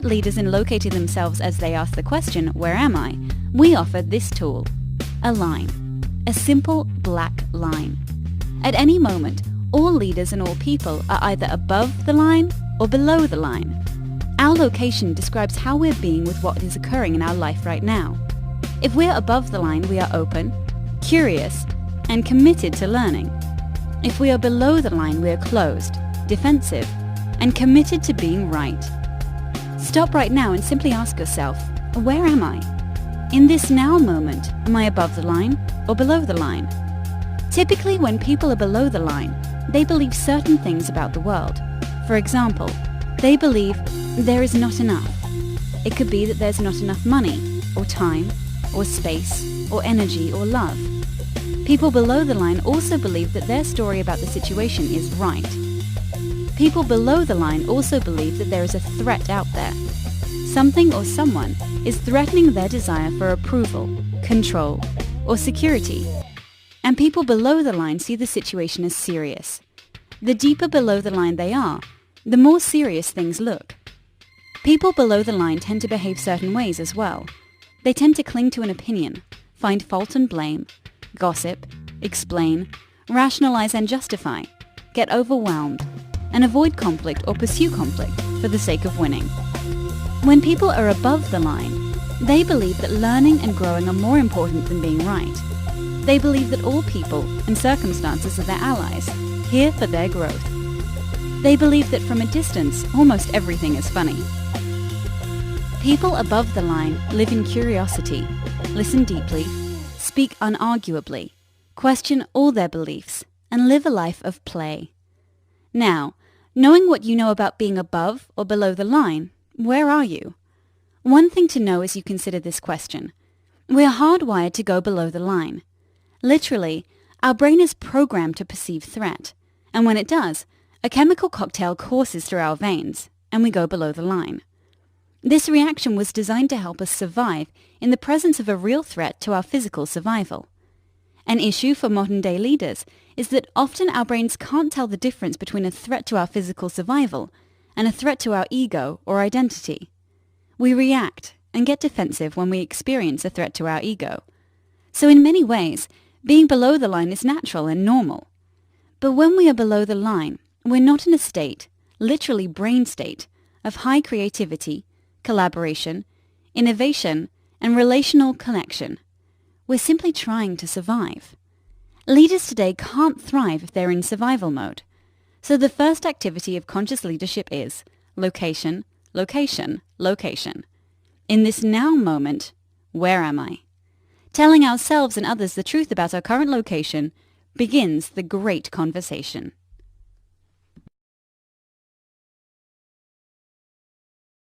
Leaders in locating themselves as they ask the question, where am I? We offer this tool, a line, a simple black line. At any moment, all leaders and all people are either above the line or below the line. Our location describes how we're being with what is occurring in our life right now. If we're above the line, we are open, curious, and committed to learning. If we are below the line, we are closed, defensive, and committed to being right. Stop right now and simply ask yourself, where am I? In this now moment, am I above the line or below the line? Typically, when people are below the line, they believe certain things about the world. For example, they believe there is not enough. It could be that there's not enough money, or time, or space, or energy, or love. People below the line also believe that their story about the situation is right. People below the line also believe that there is a threat out there. Something or someone is threatening their desire for approval, control, or security. And people below the line see the situation as serious. The deeper below the line they are, the more serious things look. People below the line tend to behave certain ways as well. They tend to cling to an opinion, find fault and blame, gossip, explain, rationalize and justify, get overwhelmed, and avoid conflict or pursue conflict for the sake of winning. When people are above the line, they believe that learning and growing are more important than being right. They believe that all people and circumstances are their allies, here for their growth. They believe that from a distance, almost everything is funny. People above the line live in curiosity, listen deeply, speak unarguably, question all their beliefs, and live a life of play. Now, knowing what you know about being above or below the line, where are you? One thing to know as you consider this question. We are hardwired to go below the line. Literally, our brain is programmed to perceive threat, and when it does, a chemical cocktail courses through our veins, and we go below the line. This reaction was designed to help us survive in the presence of a real threat to our physical survival. An issue for modern-day leaders is that often our brains can't tell the difference between a threat to our physical survival and a threat to our ego or identity. We react and get defensive when we experience a threat to our ego. So in many ways, being below the line is natural and normal. But when we are below the line, we're not in a state, literally brain state, of high creativity, collaboration, innovation, and relational connection. We're simply trying to survive. Leaders today can't thrive if they're in survival mode. So the first activity of conscious leadership is location, location, location. In this now moment, where am I? Telling ourselves and others the truth about our current location begins the great conversation.